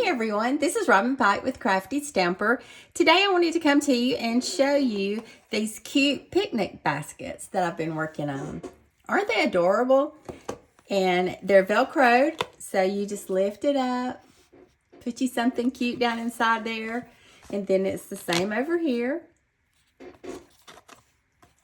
everyone, this is Robin Pike with Crafty Stamper. Today I wanted to come to you and show you these cute picnic baskets that I've been working on. Aren't they adorable? And they're Velcroed, so you just lift it up, put you something cute down inside there, and then it's the same over here.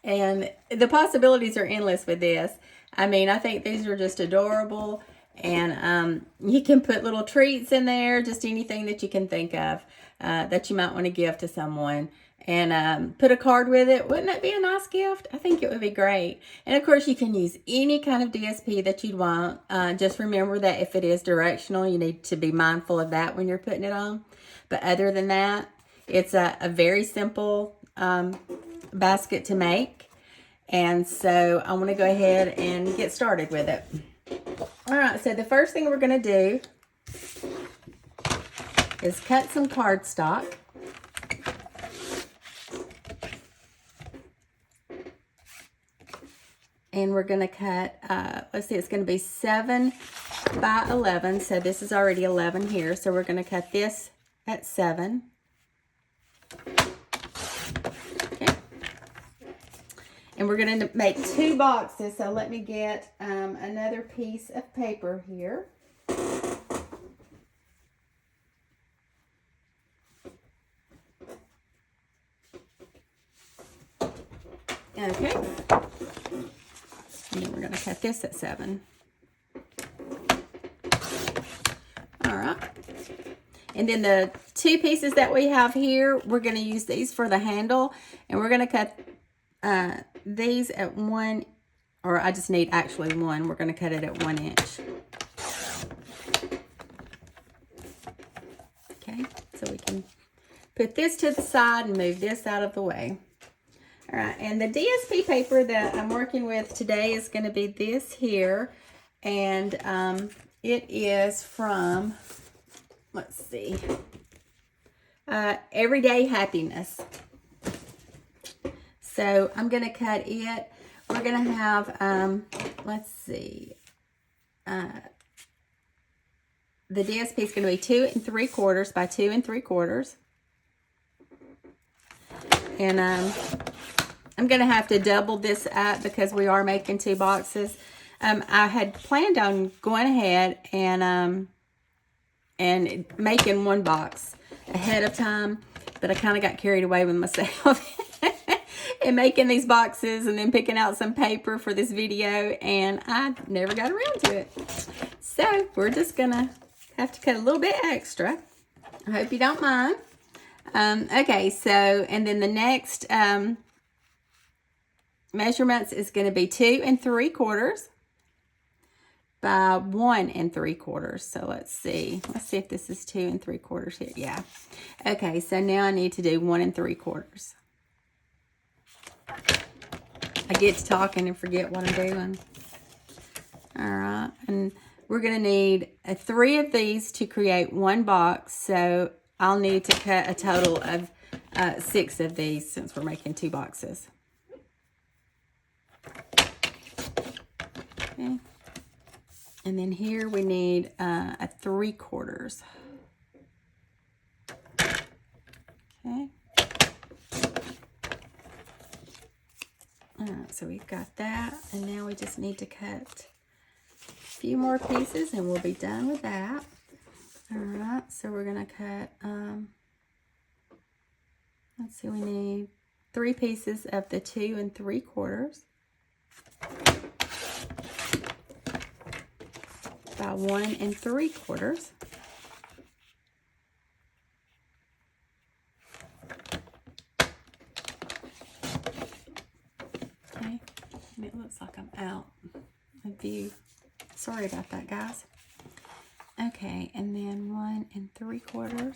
And the possibilities are endless with this. I mean, I think these are just adorable. And you can put little treats in there, just anything that you can think of that you might want to give to someone. And put a card with it. Wouldn't that be a nice gift? I think it would be great. And of course, you can use any kind of DSP that you'd want. Just remember that if it is directional, you need to be mindful of that when you're putting it on. But other than that, it's a very simple basket to make. And so I want to go ahead and get started with it. All right, so the first thing we're going to do is cut some cardstock. And we're going to cut, let's see, it's going to be 7 by 11. So this is already 11 here. So we're going to cut this at 7. Okay. And we're going to make 2 boxes. So let me get another piece of paper here. Okay. And then we're going to cut this at 7. All right. And then the 2 pieces that we have here, we're going to use these for the handle. And we're going to cut these at 1, or I just need actually 1. We're going to cut it at 1 inch. Okay, so we can put this to the side and move this out of the way. All right, and the DSP paper that I'm working with today is going to be this here. And it is from, let's see, Everyday Happiness. So I'm going to cut it. We're going to have, let's see, the DSP is going to be 2 3/4 by 2 3/4. And I'm going to have to double this up because we are making 2 boxes. I had planned on going ahead and making 1 box ahead of time, but I kind of got carried away with myself. And making these boxes and then picking out some paper for this video, and I never got around to it. So we're just gonna have to cut a little bit extra. I hope you don't mind. Okay, so and then the next measurements is going to be 2 3/4 by 1 3/4. So let's see if this is 2 3/4 here. Yeah. Okay, so now I need to do 1 3/4. I get to talking and forget what I'm doing. All right, and we're going to need 3 of these to create 1 box. So I'll need to cut a total of 6 of these since we're making 2 boxes. Okay. And then here we need a 3/4. Okay. All right, so we've got that, and now we just need to cut a few more pieces and we'll be done with that. All right, so we're gonna cut, let's see, we need 3 pieces of the 2 3/4 by 1 3/4. Okay, and it looks like I'm out of view. Sorry about that, guys. Okay, and then 1 3/4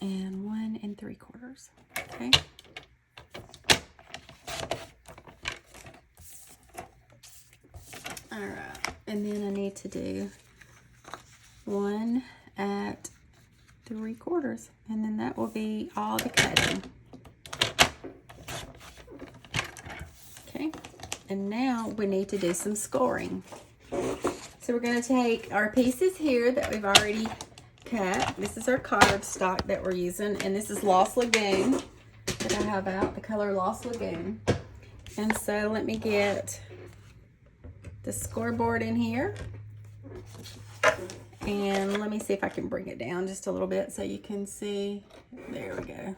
and 1 3/4. Okay. All right, and then I need to do 1 at 3/4, and then that will be all the cutting. Okay, and now we need to do some scoring. So we're going to take our pieces here that we've already cut. This is our cardstock that we're using, and this is Lost Lagoon that I have out, the color Lost Lagoon. And so let me get the scoreboard in here. And let me see if I can bring it down just a little bit so you can see. There we go.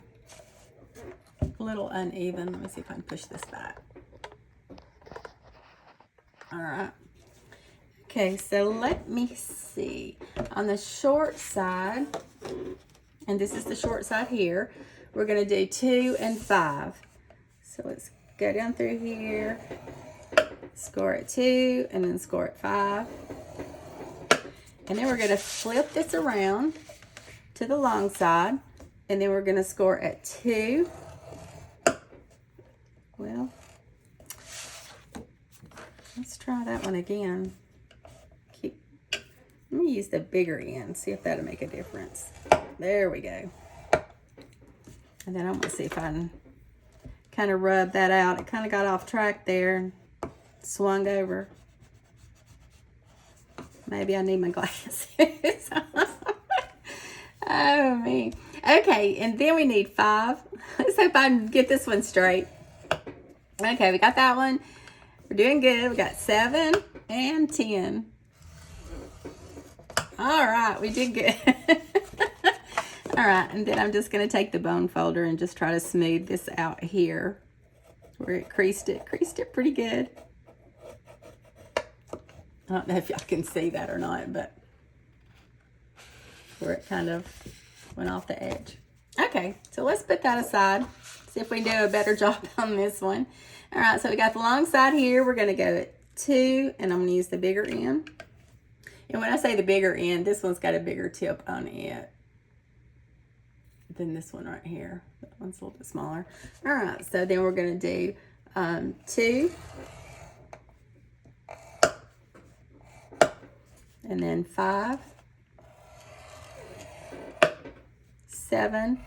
A little uneven. Let me see if I can push this back. All right. Okay, so let me see. On the short side, and this is the short side here, we're going to do 2 and 5. So let's go down through here, score at 2, and then score at 5. And then we're going to flip this around to the long side, and then we're going to score at 2. Well, let's try that one again. Let me use the bigger end, see if that'll make a difference. There we go. And then I'm going to see if I can kind of rub that out. It kind of got off track there and swung over. Maybe I need my glasses. Oh, me. Okay, and then we need 5. Let's hope I can get this one straight. Okay, we got that one. We're doing good. We got 7 and 10. All right, we did good. All right, and then I'm just going to take the bone folder and just try to smooth this out here where it creased it pretty good. I don't know if y'all can see that or not, but where it kind of went off the edge. Okay, so let's put that aside. See if we can do a better job on this one. All right, so we got the long side here. We're going to go at 2, and I'm going to use the bigger end. And when I say the bigger end, this one's got a bigger tip on it than this one right here. That one's a little bit smaller. All right, so then we're going to do 2. And then 5. 7.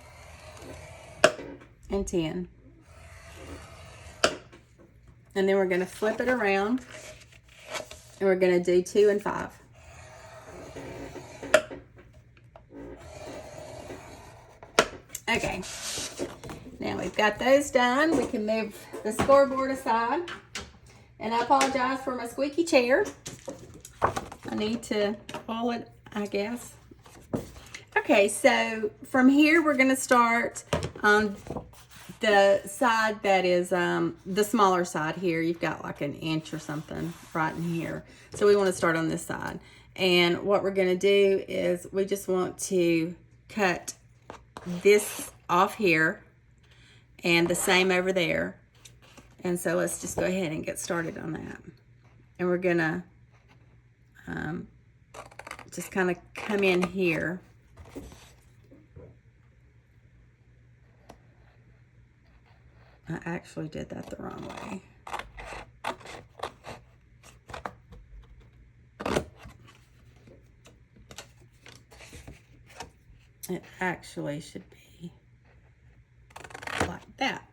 And 10. And then we're going to flip it around. And we're going to do 2 and 5. Okay, now we've got those done. We can move the scoreboard aside. And I apologize for my squeaky chair. I need to pull it, I guess. Okay, so from here we're going to start on the side that is the smaller side here. You've got like an inch or something right in here. So we want to start on this side. And what we're going to do is we just want to cut this off here and the same over there. And so let's just go ahead and get started on that. And we're gonna just kind of come in here. I actually did that the wrong way. It actually should be like that.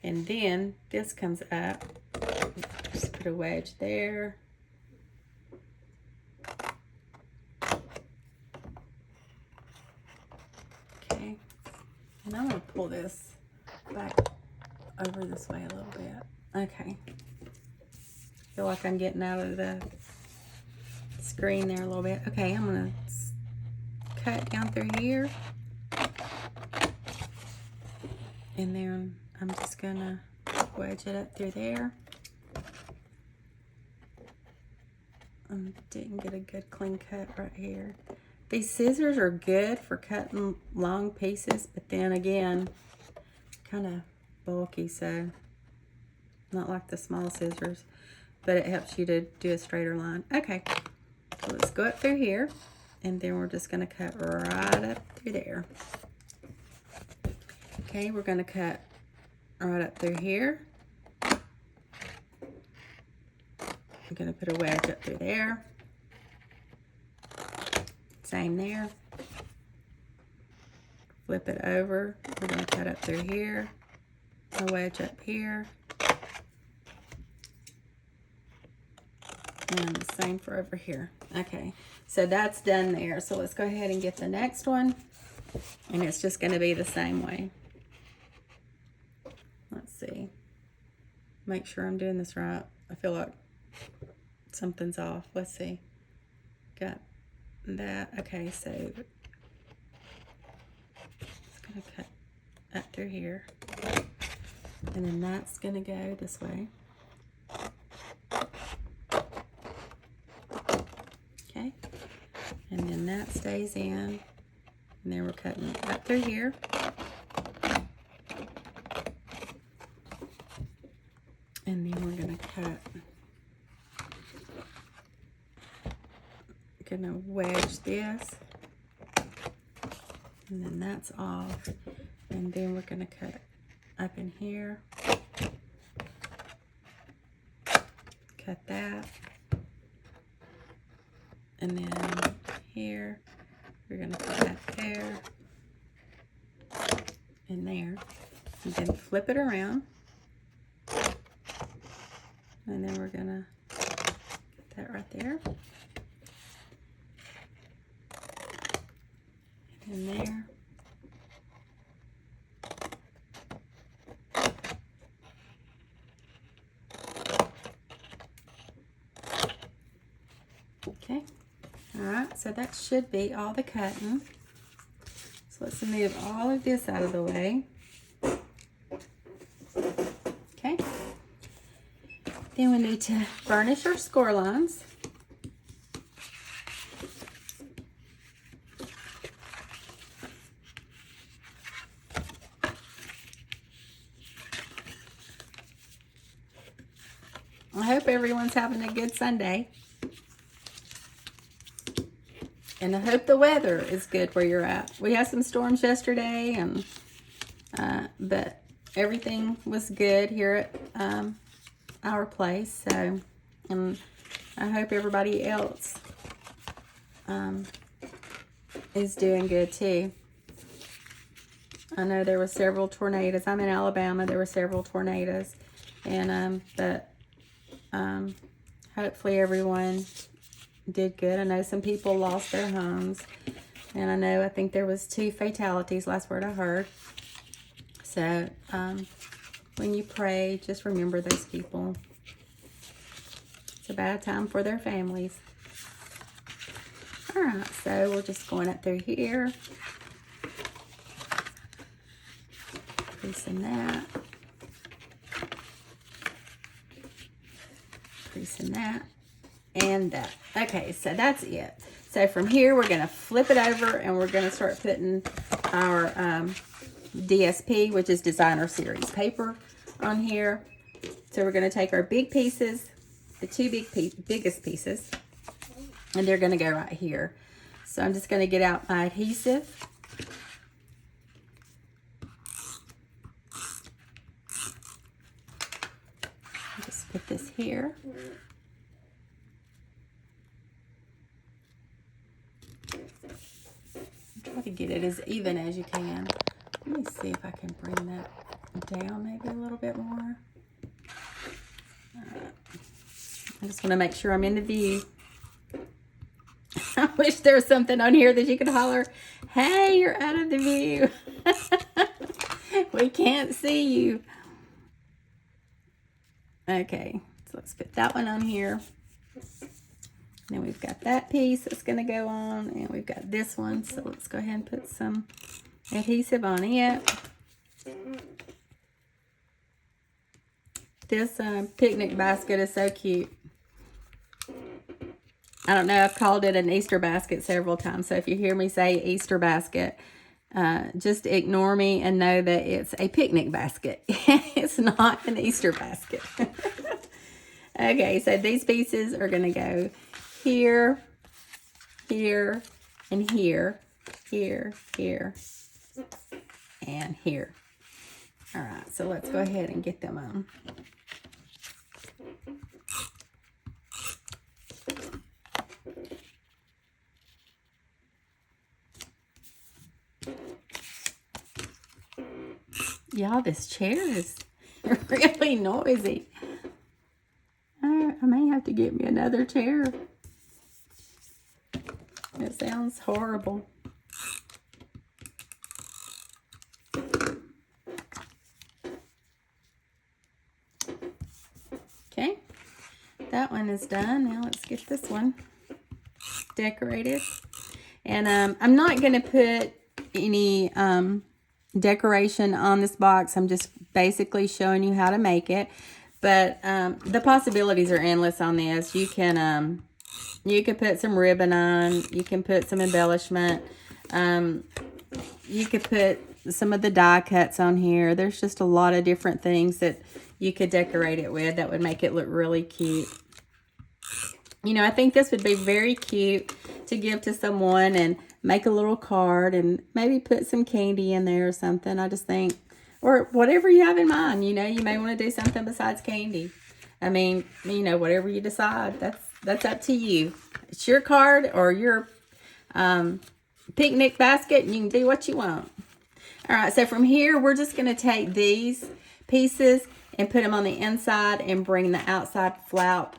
And then this comes up. Just put a wedge there. Okay. And I'm going to pull this back over this way a little bit. Okay. Feel like I'm getting out of the screen there a little bit. Okay, I'm going to cut down through here, and then I'm just gonna wedge it up through there. I didn't get a good clean cut right here. These scissors are good for cutting long pieces, but then again, kind of bulky, so not like the small scissors, but it helps you to do a straighter line. Okay, so let's go up through here. And then we're just going to cut right up through there. Okay, we're going to cut right up through here. I'm going to put a wedge up through there. Same there. Flip it over. We're going to cut up through here. A wedge up here. And the same for over here. Okay, so that's done there. So let's go ahead and get the next one. And it's just going to be the same way. Let's see. Make sure I'm doing this right. I feel like something's off. Let's see. Got that. Okay, so it's going to cut up through here. And then that's going to go this way. Okay. And then that stays in. And then we're cutting up through here. And then we're going to cut. Going to wedge this. And then that's off. And then we're going to cut up in here. Cut that. And then here, we're going to cut that there. And there. And then flip it around. And then we're going to get that right there. And there. Okay. All right, so that should be all the cutting. So let's move all of this out of the way. Okay. Then we need to burnish our score lines. I hope everyone's having a good Sunday. And I hope the weather is good where you're at. We had some storms yesterday, and but everything was good here at our place. So, I hope everybody else is doing good too. I know there were several tornadoes. I'm in Alabama. There were several tornadoes, and but hopefully everyone did good. I know some people lost their homes, and I think there was 2 fatalities, last word I heard. So when you pray, just remember those people. It's a bad time for their families. All right, so we're just going up through here, creasing that, creasing that, and that. Okay, so that's it. So from here, we're going to flip it over, and we're going to start putting our DSP, which is Designer Series paper, on here. So we're going to take our big pieces, the 2 biggest pieces, and they're going to go right here. So I'm just going to get out my adhesive. Just put this here. Try to get it as even as you can. Let me see if I can bring that down maybe a little bit more. I just want to make sure I'm in the view. I wish there was something on here that you could holler, hey, you're out of the view. We can't see you. Okay, so let's put that one on here. Then we've got that piece that's going to go on, and we've got this one. So let's go ahead and put some adhesive on it. This picnic basket is so cute. I don't know, I've called it an Easter basket several times. So if you hear me say Easter basket, just ignore me and know that it's a picnic basket. It's not an Easter basket. Okay, so these pieces are going to go here, here, and here, here, here, and here. All right, so let's go ahead and get them on. Y'all, this chair is really noisy. I may have to get me another chair. It sounds horrible. Okay, that one is done. Now let's get this one decorated. And I'm not going to put any decoration on this box. I'm just basically showing you how to make it. But the possibilities are endless on this. You can put some ribbon on. You can put some embellishment. You could put some of the die cuts on here. There's just a lot of different things that you could decorate it with that would make it look really cute. You know, I think this would be very cute to give to someone and make a little card and maybe put some candy in there or something. I just think, or whatever you have in mind, you know, you may want to do something besides candy. I mean, you know, whatever you decide, that's up to you. It's your card or your picnic basket, and you can do what you want. All right, so from here, we're just going to take these pieces and put them on the inside and bring the outside flap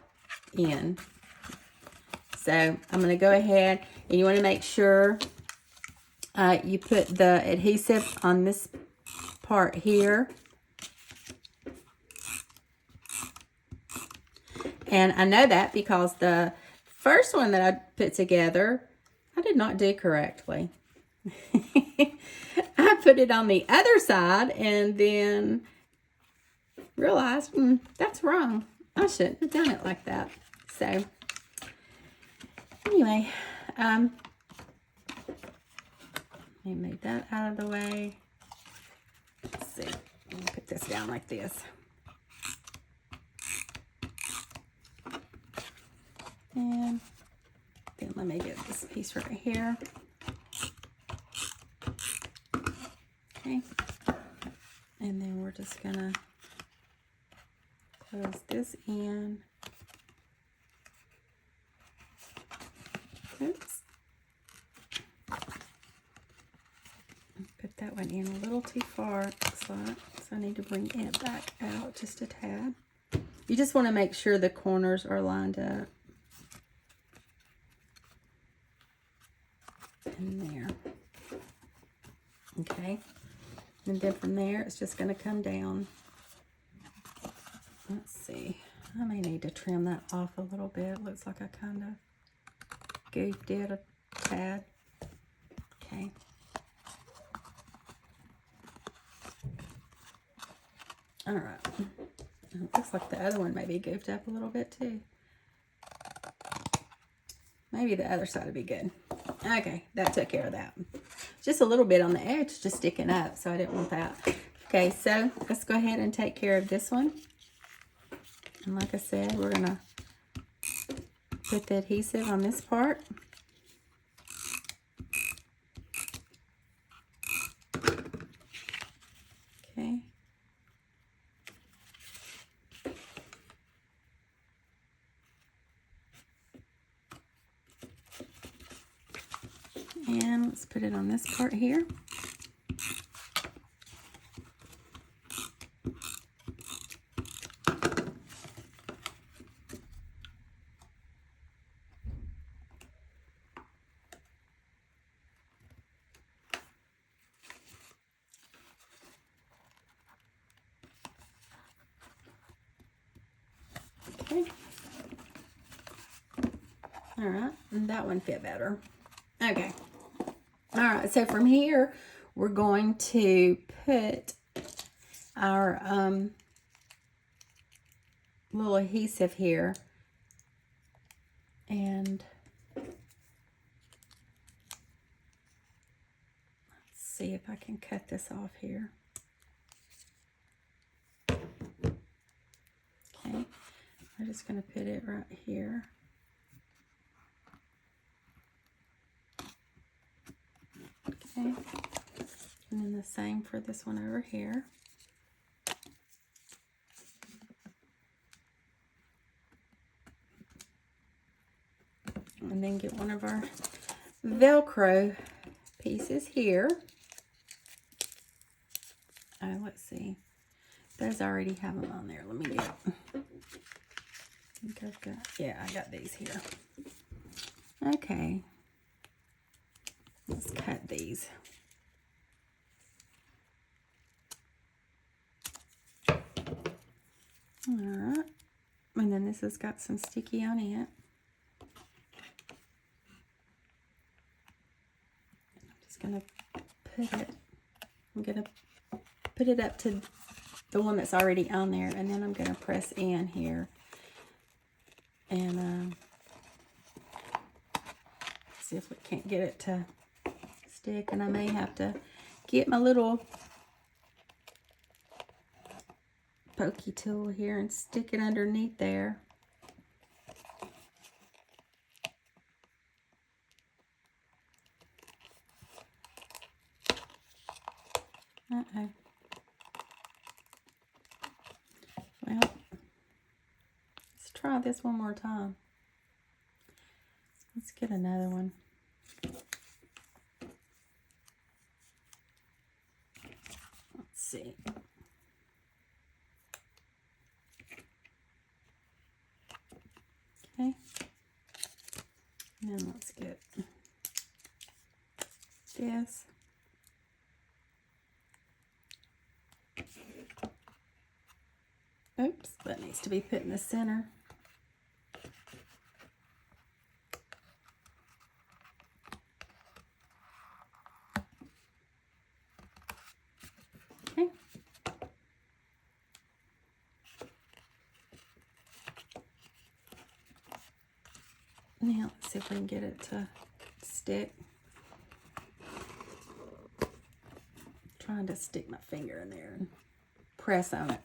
in. So I'm going to go ahead, and you want to make sure you put the adhesive on this part here. And I know that because the first one that I put together, I did not do correctly. I put it on the other side and then realized, that's wrong. I shouldn't have done it like that. So anyway, let me move that out of the way. Let's see. Let me put this down like this. And then let me get this piece right here. Okay. And then we're just gonna close this in. Oops. Put that one in a little too far, it looks like. So I need to bring it back out just a tad. You just want to make sure the corners are lined up. In there. Okay. And then from there, it's just going to come down. Let's see. I may need to trim that off a little bit. It looks like I kind of goofed it a tad. Okay. All right. It looks like the other one may be goofed up a little bit too. Maybe the other side would be good. Okay, that took care of that. Just a little bit on the edge, just sticking up, so I didn't want that. Okay, so let's go ahead and take care of this one. And like I said, we're gonna put the adhesive on this part. Okay. And let's put it on this part here. Okay. All right, and that one fit better. Okay. All right, so from here, we're going to put our little adhesive here. And let's see if I can cut this off here. Okay, we're just going to put it right here. Okay, and then the same for this one over here. And then get one of our Velcro pieces here. Let's see. Those already have them on there. Let me get I think I've got, yeah, I got these here. Okay. Let's cut these. All right. And then this has got some sticky on it. I'm just going to put it, I'm going to put it up to the one that's already on there, and then I'm going to press in here. And see if we can't get it to stick, and I may have to get my little pokey tool here and stick it underneath there. Uh-oh. Well, let's try this one more time. Let's get another one. Let's see. Okay. And let's get this. Oops, that needs to be put in the center. Okay. Now, let's see if we can get it to stick. Trying to stick my finger in there and press on it.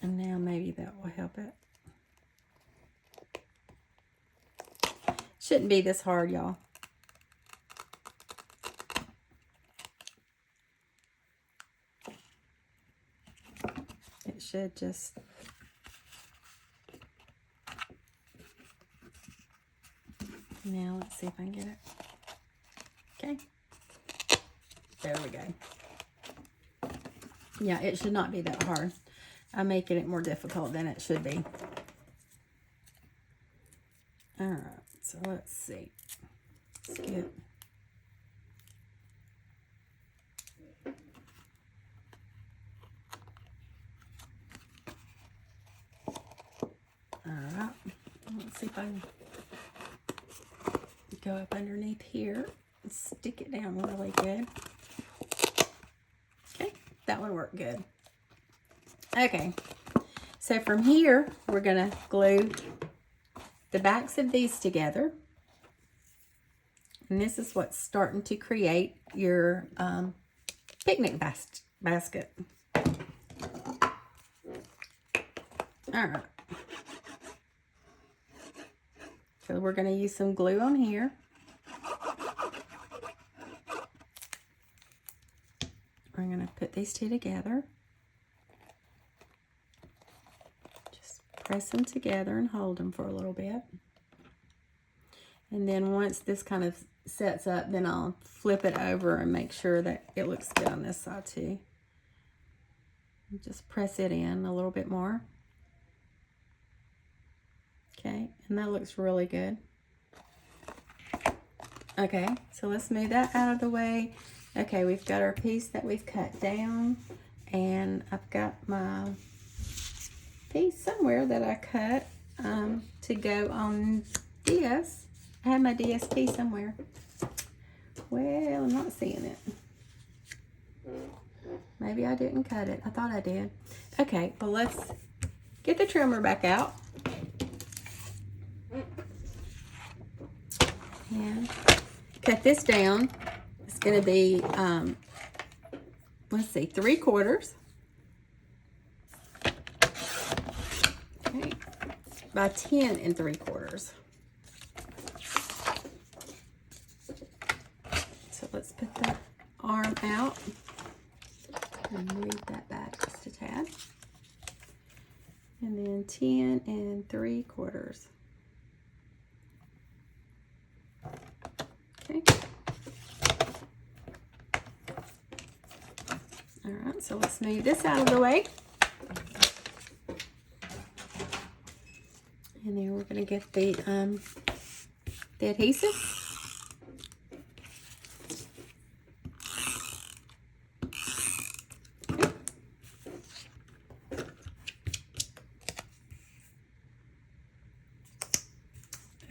And now maybe that will help it. Shouldn't be this hard, y'all. It should just... Now let's see if I can get it. Okay. There we go. Yeah, it should not be that hard. I'm making it more difficult than it should be. All right, so let's see. Let's get... All right, let's see if I can go up underneath here and stick it down really good. Okay, that one worked good. Okay, so from here, we're gonna glue the backs of these together. And this is what's starting to create your picnic basket. All right. So we're gonna use some glue on here. We're gonna put these two together. Press them together and hold them for a little bit. And then once this kind of sets up, then I'll flip it over and make sure that it looks good on this side too. Just press it in a little bit more. Okay, and that looks really good. Okay, so let's move that out of the way. Okay, we've got our piece that we've cut down, and I've got my piece somewhere that I cut to go on this. I have my DSP somewhere. Well, I'm not seeing it. Maybe I didn't cut it. I thought I did. Okay, well, let's get the trimmer back out. And cut this down. It's going to be, let's see, 3/4. Okay, by 10 3/4. So let's put the arm out and move that back just a tad. And then 10 3/4. Okay. All right, so let's move this out of the way. And then we're going to get the adhesive.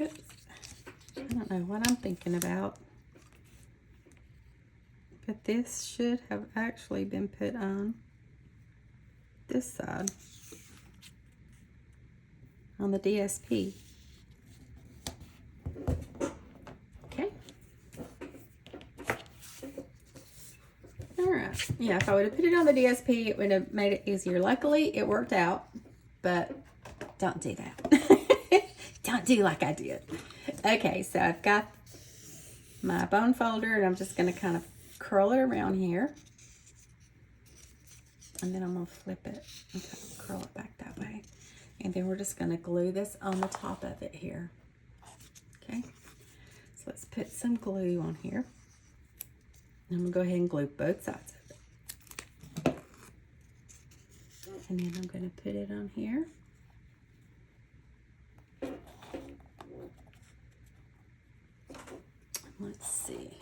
Oops. I don't know what I'm thinking about. But this should have actually been put on this side, on the DSP. Okay. All right. Yeah, if I would have put it on the DSP, it would have made it easier. Luckily, it worked out, but don't do that. Don't do like I did. Okay, so I've got my bone folder, and I'm just going to kind of curl it around here. And then I'm going to flip it and kind of curl it back that way. And then we're just going to glue this on the top of it here. Okay, so let's put some glue on here. I'm going to go ahead and glue both sides of it. And then I'm going to put it on here. Let's see.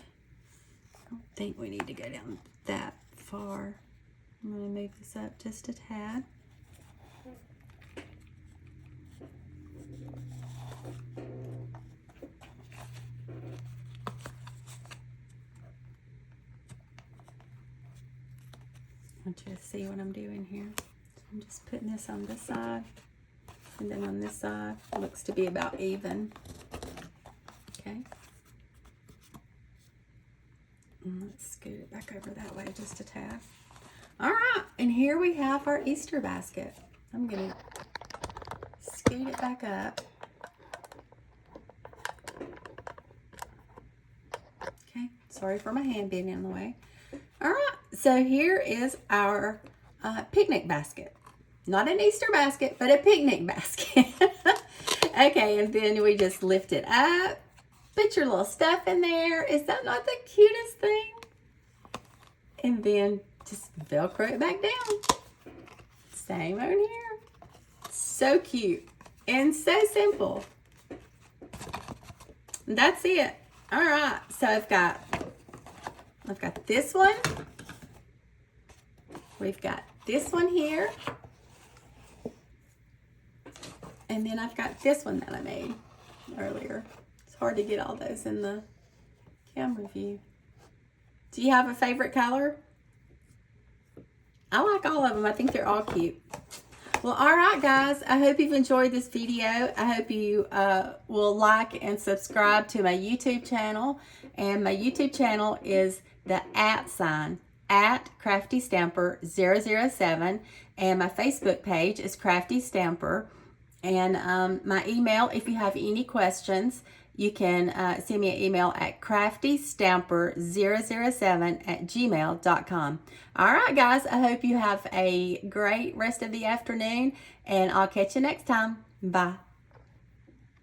I don't think we need to go down that far. I'm going to move this up just a tad. I want you to see what I'm doing here. So I'm just putting this on this side, and then on this side, it looks to be about even. Okay. And let's scoot it back over that way just a tad. All right, and here we have our Easter basket. I'm gonna scoot it back up. Okay, sorry for my hand being in the way. All right, so here is our picnic basket. Not an Easter basket, but a picnic basket. Okay, and then we just lift it up. Put your little stuff in there. Is that not the cutest thing? And then just Velcro it back down. Same on here. So cute and so simple. That's it. All right, so I've got this one. We've got this one here. And then I've got this one that I made earlier. It's hard to get all those in the camera view. Do you have a favorite color? I like all of them. I think they're all cute. Well, all right, guys. I hope you've enjoyed this video. I hope you will like and subscribe to my YouTube channel. And my YouTube channel is the @ @CraftyStamper007. And my Facebook page is Crafty Stamper. And my email, if you have any questions, you can send me an email at craftystamper007@gmail.com. All right, guys, I hope you have a great rest of the afternoon, and I'll catch you next time. Bye.